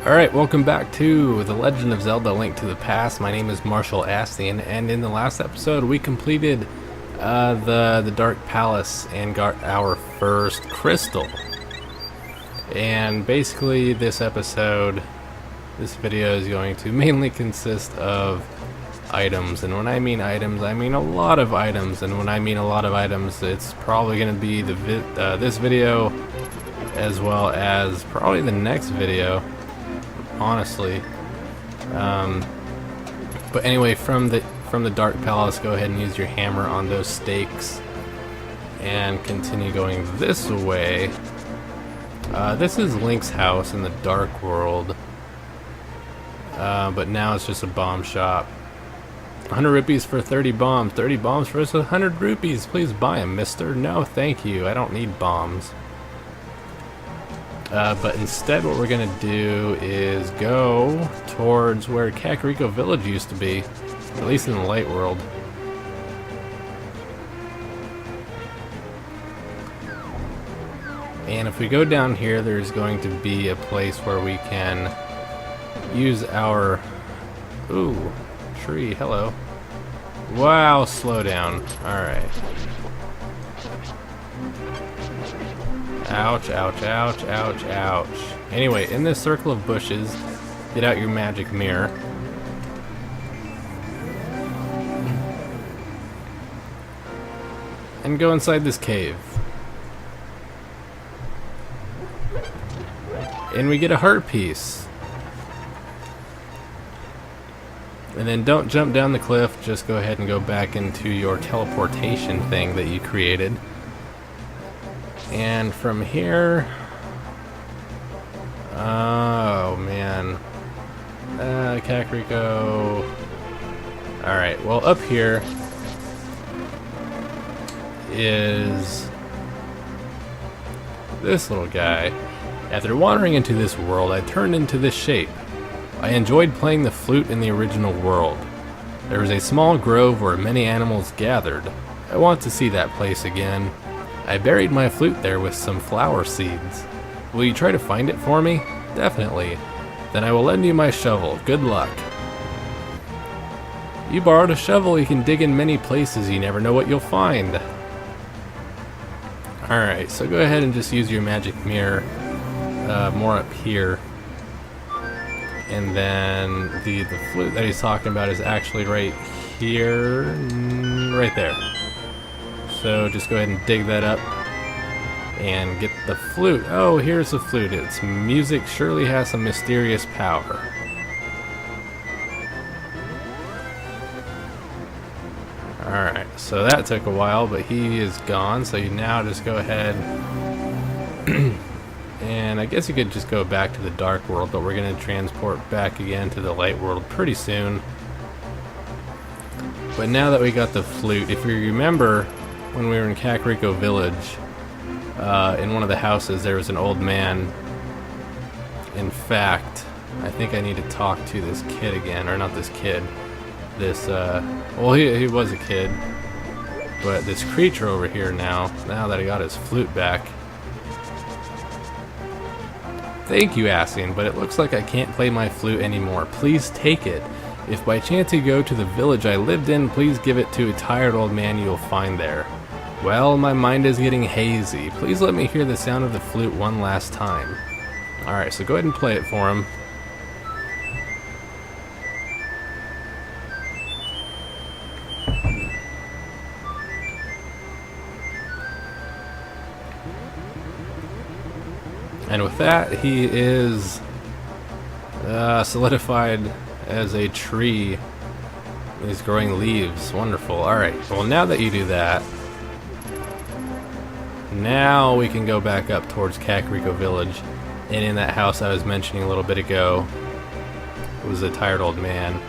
Alright, welcome back to The Legend of Zelda: Link to the Past. My name is Marshall Astian, and in the last episode we completed the Dark Palace and got our first crystal. And basically this video is going to mainly consist of items, and when I mean items, I mean a lot of items, and when I mean a lot of items, it's probably going to be this video as well as probably the next video, honestly. But anyway, from the Dark Palace, go ahead and use your hammer on those stakes and continue going this way. This is Link's house in the Dark World, but now it's just a bomb shop. 100 rupees for 30 bombs. 30 bombs for us 100 rupees. Please buy them, mister. No, thank you. I don't need bombs. But instead what we're going to do is go towards where Kakariko Village used to be, at least in the Light World. And if we go down here, there's going to be a place where we can use our... Ooh, tree, hello. Wow, slow down. Alright. Ouch, ouch, ouch, ouch, ouch. Anyway, in this circle of bushes, get out your magic mirror. And go inside this cave. And we get a heart piece. And then don't jump down the cliff, just go ahead and go back into your teleportation thing that you created. And from here... Oh, man. Kakariko... Alright, well up here is this little guy. After wandering into this world, I turned into this shape. I enjoyed playing the flute in the original world. There was a small grove where many animals gathered. I want to see that place again. I buried my flute there with some flower seeds. Will you try to find it for me? Definitely. Then I will lend you my shovel. Good luck. You borrowed a shovel. You can dig in many places. You never know what you'll find. Alright, so go ahead and just use your magic mirror more up here. And then the flute that he's talking about is actually right here. Right there. So just go ahead and dig that up and get the flute. Oh, here's the flute. Its music surely has some mysterious power. Alright, so that took a while, but he is gone. So you now just go ahead and I guess you could just go back to the Dark World, but we're going to transport back again to the Light World pretty soon. But now that we got the flute, if you remember, when we were in Kakariko Village, in one of the houses there was an old man. In fact, I think I need to talk to this kid again, or not this kid, this, well he was a kid, but this creature over here now that I got his flute back. Thank you, Asian, but it looks like I can't play my flute anymore. Please take it. If by chance you go to the village I lived in, please give it to a tired old man you'll find there. Well, my mind is getting hazy. Please let me hear the sound of the flute one last time. Alright, so go ahead and play it for him. And with that, he is solidified as a tree. He's growing leaves. Wonderful. Alright, well now that you do that, now we can go back up towards Kakariko Village. And in that house I was mentioning a little bit ago, it was a tired old man.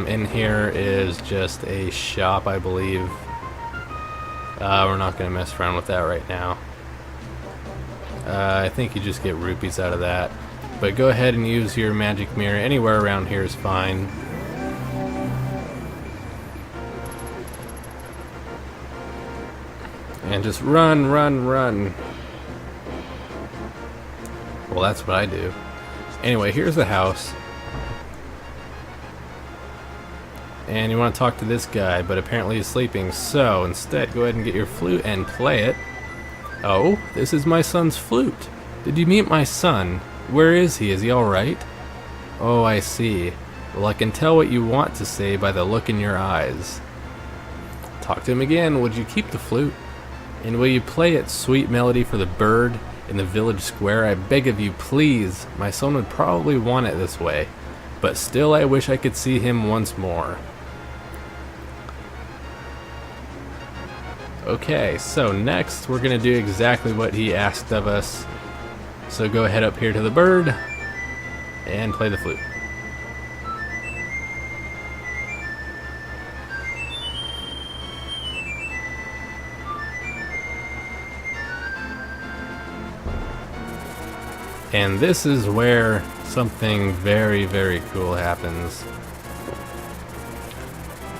In here is just a shop, I believe. We're not going to mess around with that right now. I think you just get rupees out of that. But go ahead and use your magic mirror. Anywhere around here is fine. And just run, run, run. Well, that's what I do. Anyway, here's the house. And you want to talk to this guy, but apparently he's sleeping, so instead go ahead and get your flute and play it. Oh, this is my son's flute. Did you meet my son? Where is he? Is he alright? Oh, I see. Well, I can tell what you want to say by the look in your eyes. Talk to him again. Would you keep the flute? And will you play its sweet melody for the bird in the village square? I beg of you, please. My son would probably want it this way, but still I wish I could see him once more. Okay, so next we're going to do exactly what he asked of us. So go ahead up here to the bird and play the flute. And this is where something very, very cool happens.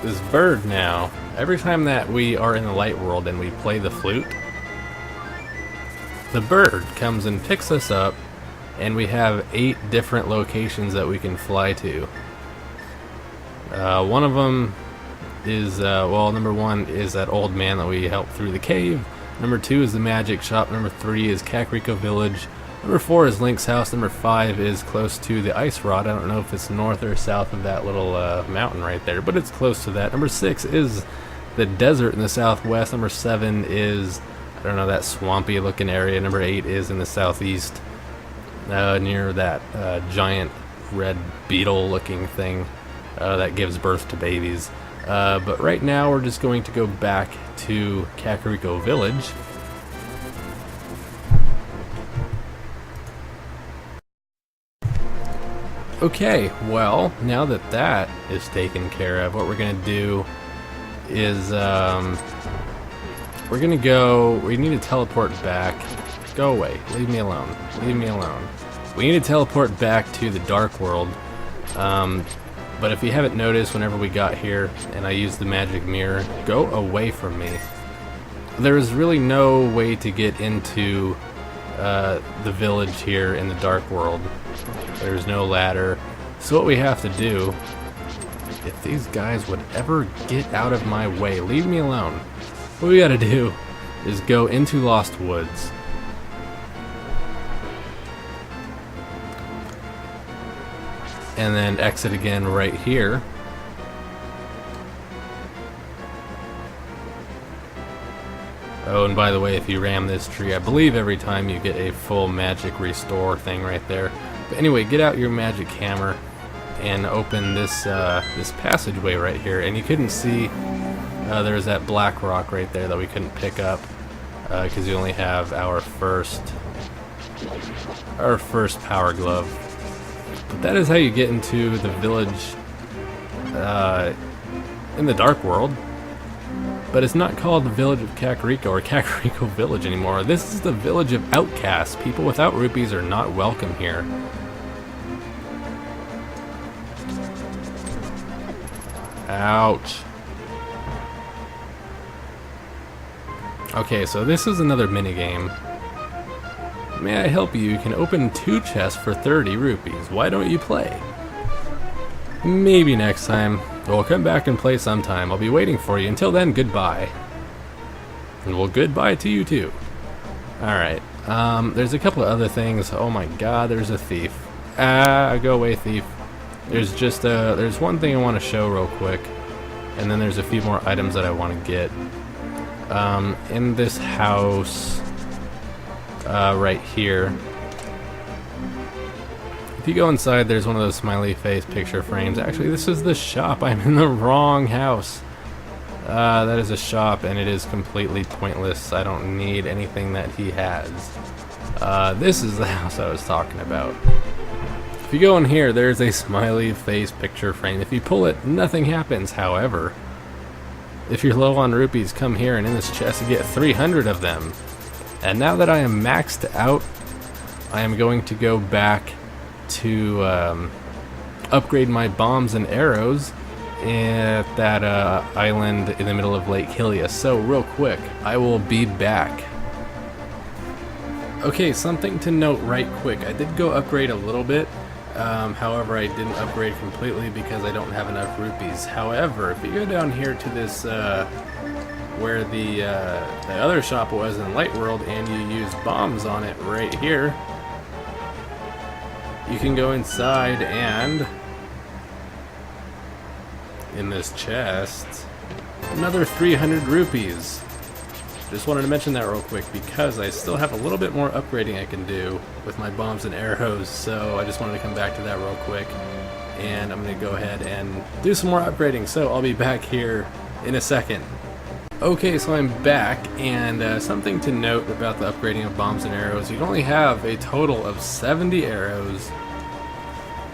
This bird now, every time that we are in the light world and we play the flute, the bird comes and picks us up, and we have 8 different locations that we can fly to. One of them is, well, number 1 is that old man that we helped through the cave. Number 2 is the magic shop. Number 3 is Kakariko Village. Number 4 is Link's house. Number 5 is close to the ice rod. I don't know if it's north or south of that little mountain right there, but it's close to that. Number 6 is the desert in the southwest. Number 7 is, I don't know, that swampy looking area. Number 8 is in the southeast, near that giant red beetle looking thing that gives birth to babies. But right now we're just going to go back to Kakariko Village. Okay, well, now that that is taken care of, what we're going to do is, we're going to go, we need to teleport back. Go away, leave me alone, leave me alone. We need to teleport back to the Dark World, but if you haven't noticed, whenever we got here, and I used the magic mirror, go away from me. There is really no way to get into the village here in the Dark World. There's no ladder. So what we have to do, if these guys would ever get out of my way, leave me alone. What we gotta do is go into Lost Woods. And then exit again right here. Oh, and by the way, if you ram this tree, I believe every time you get a full magic restore thing right there. But anyway, get out your magic hammer and open this this passageway right here. And you couldn't see there's that black rock right there that we couldn't pick up because you only have our first power glove. But that is how you get into the village in the Dark World. But it's not called the Village of Kakariko or Kakariko Village anymore. This is the Village of Outcasts. People without rupees are not welcome here. Ouch. Okay, so this is another minigame. May I help you? You can open 2 chests for 30 rupees. Why don't you play? Maybe next time. We'll come back and play sometime. I'll be waiting for you. Until then, goodbye. And well, goodbye to you too. Alright. There's a couple of other things. Oh my god, there's a thief. Go away, thief. There's just there's one thing I want to show real quick. And then there's a few more items that I want to get. In this house right here. If you go inside, there's one of those smiley face picture frames. Actually, this is the shop. I'm in the wrong house. That is a shop, and it is completely pointless. I don't need anything that he has. This is the house I was talking about. If you go in here, there's a smiley face picture frame. If you pull it, nothing happens. However, if you're low on rupees, come here, and in this chest you get 300 of them. And now that I am maxed out, I am going to go back to upgrade my bombs and arrows at that island in the middle of Lake Hylia. So real quick, I will be back. Okay, something to note right quick. I did go upgrade a little bit, However, I didn't upgrade completely because I don't have enough rupees. However, if you go down here to this, where the other shop was in Light World, and you use bombs on it right here, you can go inside and, in this chest, another 300 rupees. Just wanted to mention that real quick because I still have a little bit more upgrading I can do with my bombs and arrows, so I just wanted to come back to that real quick. And I'm going to go ahead and do some more upgrading, so I'll be back here in a second. Okay, so I'm back, and something to note about the upgrading of bombs and arrows: you can only have a total of 70 arrows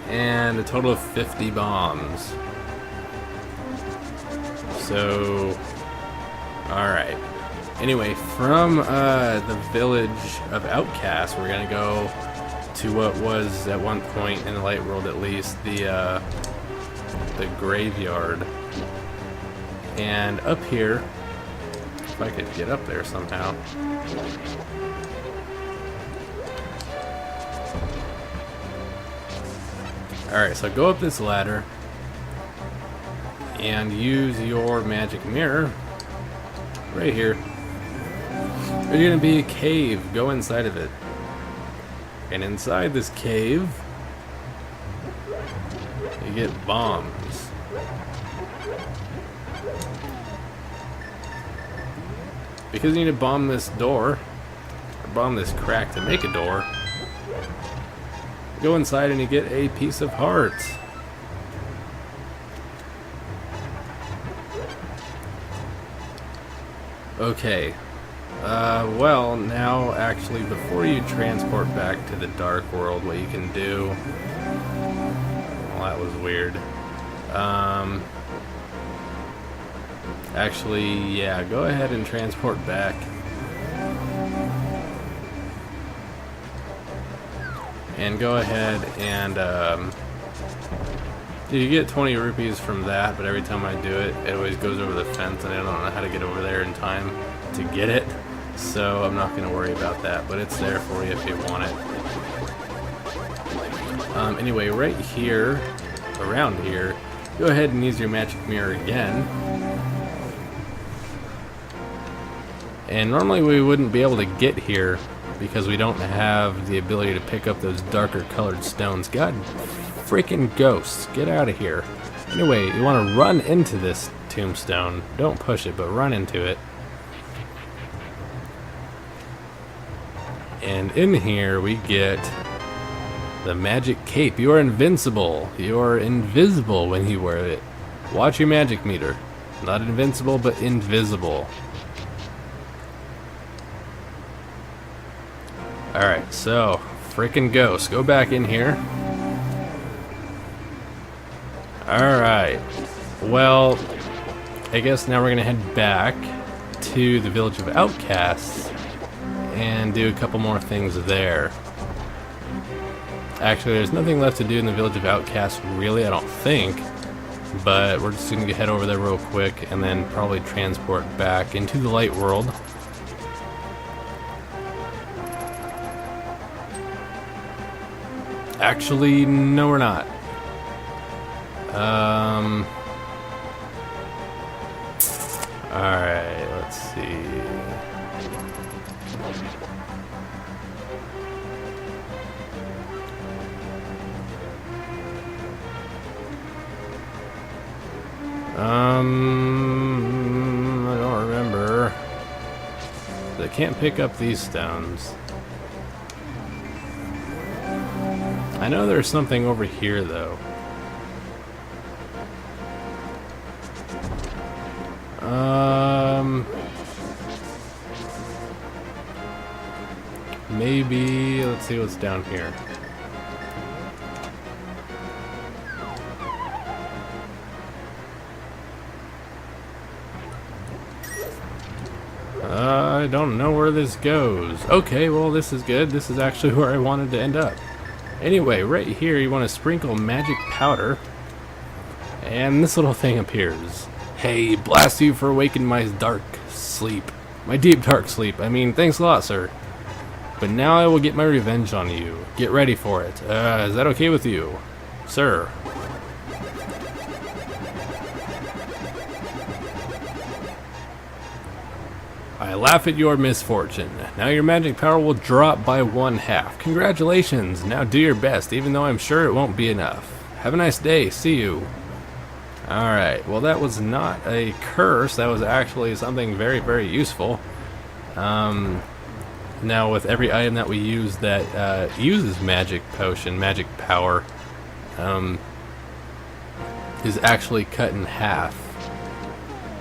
and a total of 50 bombs. So, alright. Anyway, from the village of Outcasts, we're gonna go to what was at one point in the Light World, at least, the graveyard. And up here, if I could get up there somehow. Alright, so go up this ladder and use your magic mirror right here. There's gonna be a cave. Go inside of it. And inside this cave, you get bombs. Because you need to bomb this door, or bomb this crack to make a door, go inside and you get a piece of heart. Okay. Well, now, actually, before you transport back to the Dark World, what you can do... Well, that was weird. Actually, yeah, go ahead and transport back. And go ahead and, you get 20 rupees from that, but every time I do it, it always goes over the fence, and I don't know how to get over there in time to get it. So I'm not going to worry about that, but it's there for you if you want it. Anyway, right here, around here, go ahead and use your magic mirror again. And normally we wouldn't be able to get here because we don't have the ability to pick up those darker colored stones. God freaking ghosts, get out of here. Anyway, you want to run into this tombstone. Don't push it, but run into it. And in here we get the magic cape. You are invincible. You are invisible when you wear it. Watch your magic meter. Not invincible, but invisible. Alright, so, frickin' ghost. Go back in here. Alright. Well, I guess now we're gonna head back to the village of Outcasts and do a couple more things there. Actually, there's nothing left to do in the village of Outcasts, really, I don't think. But we're just gonna head over there real quick and then probably transport back into the Light World. Actually, no, we're not. Alright, let's see. I don't remember. I can't pick up these stones. I know there's something over here, though. Maybe, let's see what's down here. I don't know where this goes. Okay, well, this is good. This is actually where I wanted to end up. Anyway, right here you want to sprinkle magic powder, and this little thing appears. Hey, blast you for awakening my dark sleep. My deep dark sleep. I mean, thanks a lot, sir. But now I will get my revenge on you. Get ready for it. Is that okay with you, sir? I laugh at your misfortune. Now your magic power will drop by 1/2. Congratulations! Now do your best, even though I'm sure it won't be enough. Have a nice day. See you. Alright, well that was not a curse. That was actually something very, very useful. Now with every item that we use that uses magic potion, magic power, is actually cut in half.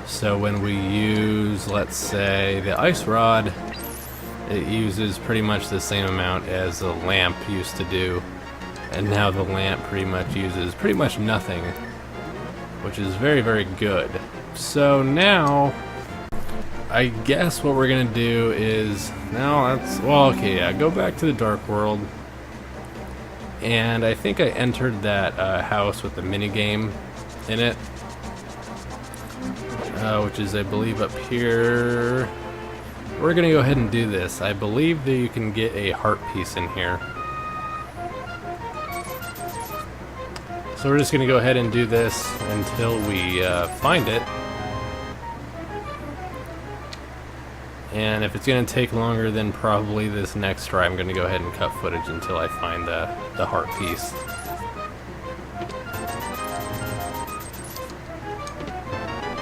So when we use, let's say, the ice rod, it uses pretty much the same amount as the lamp used to do. And now the lamp pretty much uses pretty much nothing, which is very, very good. So now, I guess what we're gonna do is, now that's, well, okay, yeah, go back to the Dark World. And I think I entered that house with the minigame in it. Which is, I believe, up here. We're gonna go ahead and do this. I believe that you can get a heart piece in here. So we're just gonna go ahead and do this until we find it. And if it's gonna take longer than probably this next try, I'm gonna go ahead and cut footage until I find the heart piece.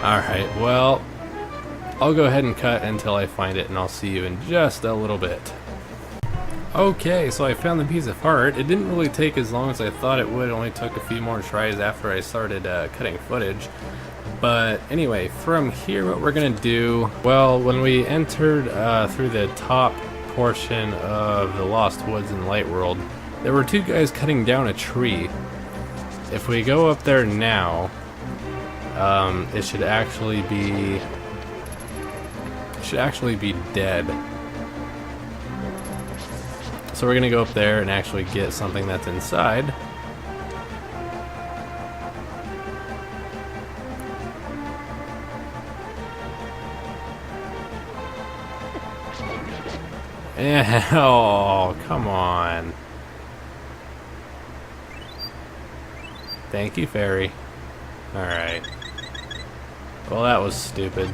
Alright, well, I'll go ahead and cut until I find it, and I'll see you in just a little bit. Okay, so I found the piece of heart. It didn't really take as long as I thought it would. It only took a few more tries after I started cutting footage. But anyway, from here what we're going to do, well, when we entered through the top portion of the Lost Woods in Light World, there were two guys cutting down a tree. If we go up there now, it should actually be dead. So we're gonna go up there and actually get something that's inside. Oh, come on. Thank you, fairy. Alright. Well, that was stupid.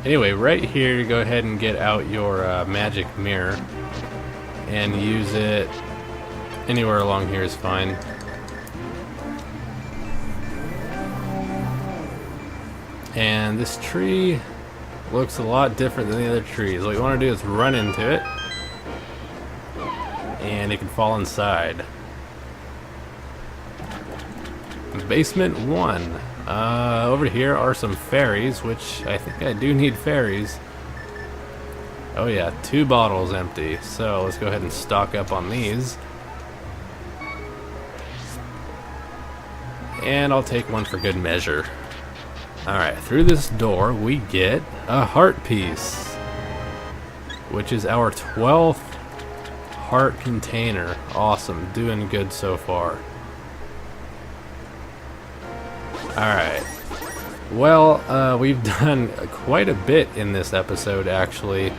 Anyway, right here, go ahead and get out your magic mirror and use it anywhere along here is fine. And this tree looks a lot different than the other trees. What you want to do is run into it, and it can fall inside. Basement 1. Over here are some fairies, which I think I do need fairies. Oh yeah, 2 bottles empty. So let's go ahead and stock up on these. And I'll take one for good measure. Alright, through this door we get a heart piece, which is our 12th heart container. Awesome, doing good so far. Alright, well, we've done quite a bit in this episode, actually.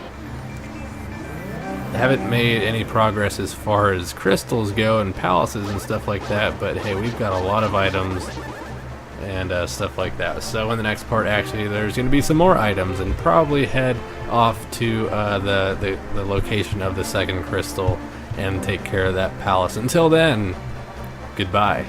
Haven't made any progress as far as crystals go and palaces and stuff like that, but hey, we've got a lot of items and stuff like that. So in the next part, actually, there's going to be some more items, and probably head off to the location of the second crystal and take care of that palace. Until then, goodbye.